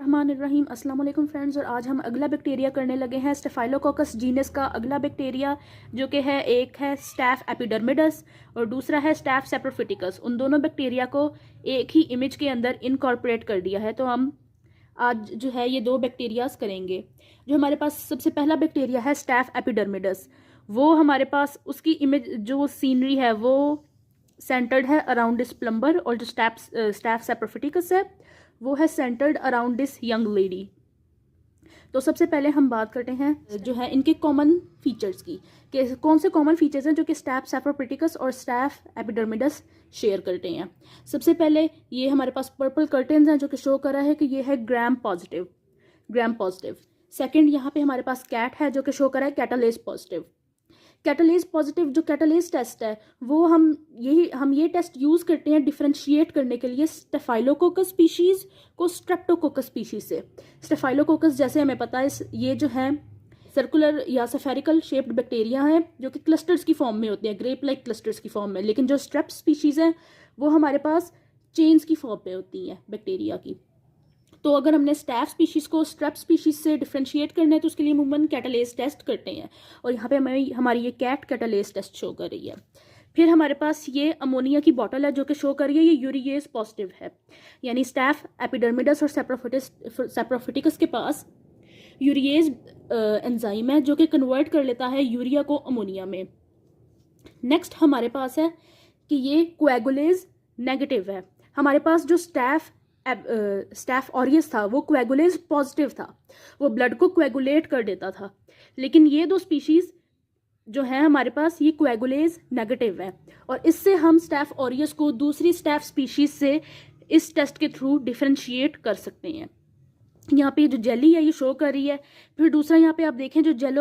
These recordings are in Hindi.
बिस्मिल्लाहिर्रहमानिर्रहीम। अस्सलाम वालेकुम फ्रेंड्स, और आज हम अगला बैक्टीरिया करने लगे हैं स्टेफाइलोकोकस जीनस का अगला बैक्टीरिया, जो कि है एक है स्टैफ एपिडर्मिडस और दूसरा है स्टैफ सेप्रोफिटिकस। उन दोनों बैक्टीरिया को एक ही इमेज के अंदर इनकॉर्पोरेट कर दिया है। तो हम आज जो है ये दो बैक्टीरियाज करेंगे। जो हमारे पास सबसे पहला बैक्टीरिया है स्टैफ एपिडर्मिडस, वो हमारे पास उसकी इमेज जो सीनरी है वो सेंटर्ड है अराउंड दिस प्लम्बर, और जो स्टैफ सेप्रोफिटिकस है वो है centred around this young lady. तो सबसे पहले हम बात करते हैं जो है इनके कॉमन फीचर्स की, कि कौन से कॉमन फीचर्स हैं जो कि स्टैफ सेप्रोफिटिकस और स्टैफ एपिडर्मिडस शेयर करते हैं। सबसे पहले ये हमारे पास पर्पल कर्टेन्स हैं जो कि शो कर रहा है कि ये है ग्राम पॉजिटिव। सेकंड, यहाँ पे हमारे पास कैट है जो कि शो कर रहा है कैटालेज पॉजिटिव। कैटालेज पॉजिटिव जो कैटालेज टेस्ट है वो हम ये टेस्ट यूज़ करते हैं डिफरेंशिएट करने के लिए स्टेफाइलोकोकस स्पीशीज़ को स्ट्रेप्टोकोकस स्पीशीज से। स्टेफाइलोकोकस जैसे हमें पता है ये जो है सर्कुलर या सफेरिकल शेप्ड बैक्टीरिया हैं जो कि क्लस्टर्स की फॉर्म में होते हैं, ग्रेप लाइक क्लस्टर्स की फॉर्म में। लेकिन जो स्ट्रेप स्पीशीज़ हैं वो हमारे पास चेन्स की फॉर्म में होती हैं बैक्टीरिया की। तो अगर हमने स्टैफ स्पीशीज को स्ट्रेप स्पीशीज से डिफरेंशिएट करना है तो उसके लिए अमूमन कैटालेज टेस्ट करते हैं, और यहाँ पे हमारी ये कैट कैटालेज टेस्ट शो कर रही है। फिर हमारे पास ये अमोनिया की बॉटल है जो कि शो कर रही है ये यूरिएज पॉजिटिव है, यानी स्टैफ एपिडर्मिडस और सेप्रोफिटिकस के पास यूरिएज एंजाइम है जो कि कन्वर्ट कर लेता है यूरिया को अमोनिया में। नेक्स्ट हमारे पास है कि ये कोएगुलेज नेगेटिव है। हमारे पास जो स्टैफ ऑरियस था वो कोएगुलेज पॉजिटिव था, वो ब्लड को कोएगुलेट कर देता था। लेकिन ये दो स्पीशीज जो है हमारे पास ये कोएगुलेज नेगेटिव है, और इससे हम स्टैफ ऑरियस को दूसरी स्टैफ स्पीशीज से इस टेस्ट के थ्रू डिफरेंशिएट कर सकते हैं। यहाँ पे जो जेली है ये शो कर रही है। फिर दूसरा यहाँ पे आप देखें जो जेल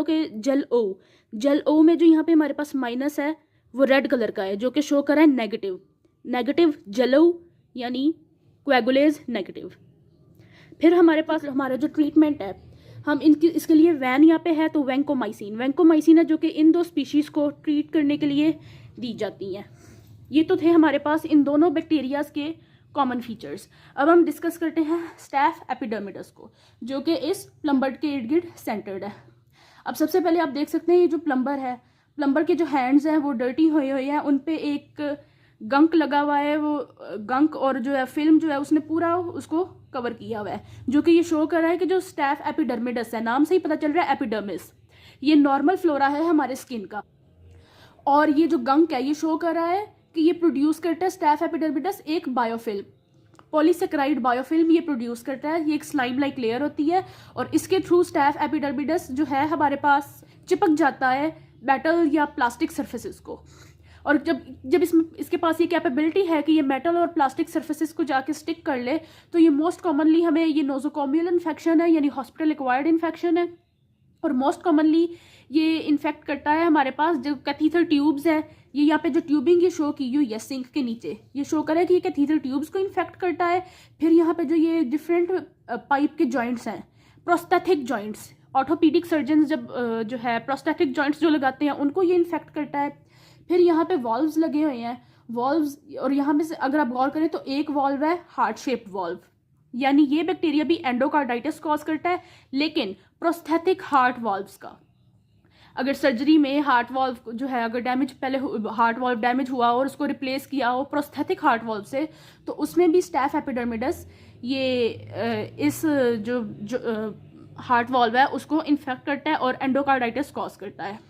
ओ में जो यहाँ पे हमारे पास माइनस है वो रेड कलर का है जो कि शो कर रहा है नेगेटिव जेलो यानी कोएगुलेज नेगेटिव। फिर हमारे पास हमारा जो ट्रीटमेंट है हम इसके लिए वैन यहाँ पे है तो वैंकोमाइसिन है जो कि इन दो स्पीशीज़ को ट्रीट करने के लिए दी जाती हैं। ये तो थे हमारे पास इन दोनों बैक्टीरियाज के कॉमन फीचर्स। अब हम डिस्कस करते हैं स्टैफ एपिडर्मिडस को जो कि इस प्लम्बर के इर्द गिर्द सेंटर्ड है। अब सबसे पहले आप देख सकते हैं ये जो प्लम्बर के जो हैंड्स हैं वो डर्टी हुए हैं, उन पे एक गंक लगा हुआ है, वो गंक और जो है फिल्म जो है उसने पूरा उसको कवर किया हुआ है, जो कि ये शो कर रहा है कि जो स्टैफ एपिडर्मिडस है, नाम से ही पता चल रहा है एपिडर्मिस, ये नॉर्मल फ्लोरा है हमारे स्किन का। और ये जो गंक है ये शो कर रहा है कि ये प्रोड्यूस करता है स्टैफ एपिडर्मिडस एक बायोफिल्म, पॉलीसेकेराइड बायोफिल्म ये प्रोड्यूस करता है। ये एक स्लाइम लाइक लेयर होती है और इसके थ्रू स्टैफ एपिडर्मिडस जो है हमारे पास चिपक जाता है मेटल या प्लास्टिक सर्फेसिस को। और जब इसके पास ये कैपेबिलिटी है कि ये मेटल और प्लास्टिक सर्फेसिस को जाके स्टिक कर ले, तो ये मोस्ट कॉमनली हमें ये नोजोकोमियल इन्फेक्शन है यानी हॉस्पिटल एक्वायर्ड इन्फेक्शन है, और मोस्ट कॉमनली ये इन्फेक्ट करता है हमारे पास जो कैथीटर ट्यूब्स है। ये यहाँ पे जो ट्यूबिंग ये शो की हुई है सिंक के नीचे, ये शो करे कि ये कैथीटर ट्यूब्स को इन्फेक्ट करता है। फिर यहाँ पे जो ये डिफरेंट पाइप के जॉइंट्स हैं, प्रोस्थेटिक जॉइंट्स, ऑर्थोपीडिक सर्जन जब जो है प्रोस्थेटिक जॉइंट्स जो लगाते हैं उनको ये इन्फेक्ट करता है। फिर यहाँ पे वॉल्व्स लगे हुए हैं, वॉल्व्स, और यहाँ पे से अगर आप गौर करें तो एक वॉल्व है हार्ट शेप्ड वॉल्व, यानी ये बैक्टीरिया भी एंडोकार्डाइटिस कॉज करता है लेकिन प्रोस्थेटिक हार्ट वॉल्व्स का। अगर सर्जरी में हार्ट वॉल्व जो है अगर पहले हार्ट वॉल्व डैमेज हुआ और उसको रिप्लेस किया हो प्रोस्थेटिक हार्ट वॉल्व से, तो उसमें भी स्टैफ एपिडर्मिडस ये इस जो हार्ट वॉल्व है उसको इन्फेक्ट करता है और एंडोकार्डाइटिस कॉज करता है।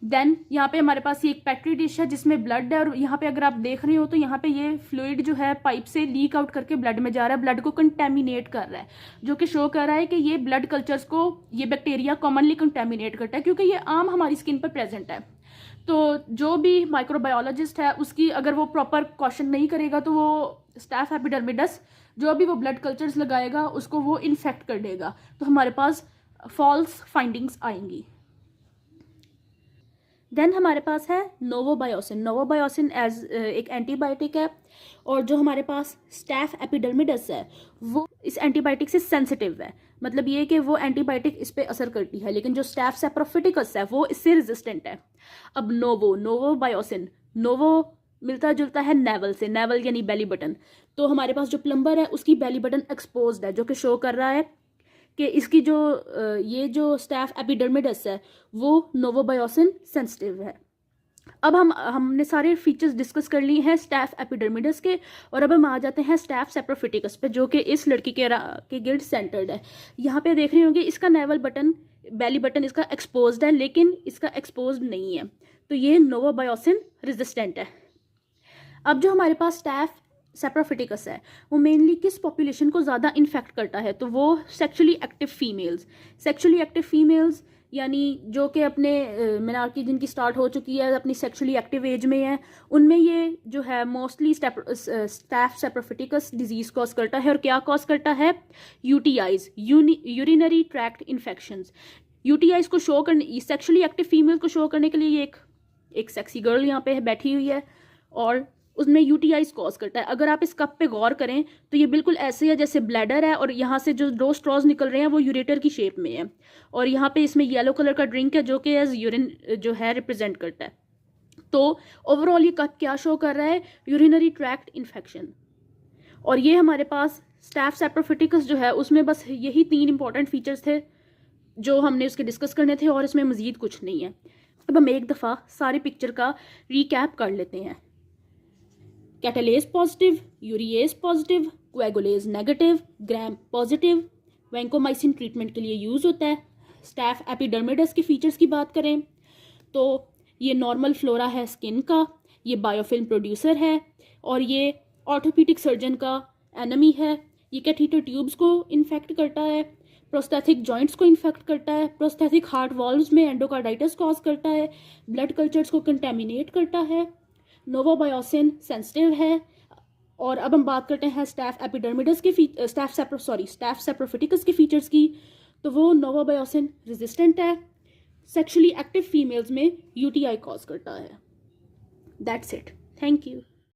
देन यहाँ पे हमारे पास ये एक पेट्री डिश है जिसमें ब्लड है, और यहाँ पे अगर आप देख रहे हो तो यहाँ पे ये फ्लूइड जो है पाइप से लीक आउट करके ब्लड में जा रहा है, ब्लड को कंटेमिनेट कर रहा है, जो कि शो कर रहा है कि ये ब्लड कल्चर्स को ये बैक्टीरिया कॉमनली कंटेमिनेट करता है क्योंकि ये आम हमारी स्किन पर प्रेजेंट है। तो जो भी माइक्रोबायोलॉजिस्ट है उसकी अगर वो प्रॉपर क्वेश्चन नहीं करेगा तो वो स्टैफ एपिडर्मिडस जो भी वो ब्लड कल्चर्स लगाएगा उसको वो इन्फेक्ट कर देगा, तो हमारे पास फॉल्स फाइंडिंग्स आएंगी। देन हमारे पास है नोवोबायोसिन एज एक एंटीबायोटिक है, और जो हमारे पास स्टैफ एपिडर्मिडस है वो इस एंटीबायोटिक से सेंसिटिव है, मतलब ये कि वो एंटीबायोटिक इस पे असर करती है, लेकिन जो स्टैफ सेप्रोफिटिकस है वो इससे रेजिस्टेंट है। अब नोवोबायोसिन मिलता जुलता है नेवल से, नेवल यानी बेली बटन। तो हमारे पास जो प्लम्बर है उसकी बेली बटन एक्सपोज्ड है, जो कि शो कर रहा है कि इसकी जो ये जो स्टैफ एपिडर्मिडस है वो नोवोबायोसिन सेंसिटिव है। अब हमने सारे फीचर्स डिस्कस कर लिए हैं स्टैफ एपिडर्मिडस के, और अब हम आ जाते हैं स्टैफ सेप्रोफिटिकस पे, जो कि इस लड़की के गिल्ड सेंटर्ड है। यहाँ पे देख रहे होंगे इसका नेवल बटन, बेली बटन इसका एक्सपोज्ड है, लेकिन इसका एक्सपोज्ड नहीं है, तो ये नोवोबायोसिन रेजिस्टेंट है। अब जो हमारे पास स्टैफ सेप्रोफिटिकस है वो मेनली किस पॉपुलेशन को ज़्यादा इन्फेक्ट करता है, तो वो sexually active females. Sexually active females यानी जो कि अपने मेनार्की जिनकी स्टार्ट हो चुकी है, अपनी सेक्सुअली एक्टिव एज में है, उनमें ये जो है मोस्टली स्टैफ सेप्रोफिटिकस डिजीज़ कॉज करता है। और क्या कॉज करता है? UTIs, urinary tract infections. UTIs को शो करने, सेक्सुअली एक्टिव फीमेल को शो करने के लिए ये एक सेक्सी गर्ल यहाँ पे बैठी हुई है और उसमें यूटीआईज कॉज करता है। अगर आप इस कप पे गौर करें तो ये बिल्कुल ऐसे है जैसे ब्लैडर है, और यहाँ से जो 2 स्ट्रॉज निकल रहे हैं वो यूरेटर की शेप में है, और यहाँ पे इसमें येलो कलर का ड्रिंक है जो कि एज यूरिन जो है रिप्रेजेंट करता है। तो ओवरऑल ये कप क्या शो कर रहा है? Urinary tract infection. और ये हमारे पास स्टैफ सेप्रोफिटिकस जो है उसमें बस यही 3 इंपॉर्टेंट फीचर्स थे जो हमने उसके डिस्कस करने थे, और इसमें मजीद कुछ नहीं है। अब हम एक दफ़ा सारी पिक्चर का रिकैप कर लेते हैं। Catalase positive, urease positive, coagulase negative, gram positive, vancomycin treatment के लिए यूज़ होता है। स्टैफ एपिडर्मिडस के फीचर्स की बात करें तो ये नॉर्मल फ्लोरा है स्किन का, ये बायोफिल्म प्रोड्यूसर है, और ये ऑर्थोपीडिक सर्जन का एनिमी है। ये कैथीटर ट्यूब्स को इन्फेक्ट करता है, प्रोस्थेटिक जॉइंट्स को इन्फेक्ट करता है, प्रोस्थेटिक हार्ट वॉल्व्स में एंडोकार्डाइटिस कॉज करता है, ब्लड कल्चर्स को कंटेमिनेट करता है, नोवोबायोसिन सेंसिटिव है। और अब हम बात करते हैं स्टैफ एपिडर्मिडस के स्टैफ सेप्रोफिटिकस के फीचर्स की, तो वो नोवोबायोसिन रेजिस्टेंट है, सेक्सुअली एक्टिव फीमेल्स में यूटीआई कॉज करता है। That's it, thank you.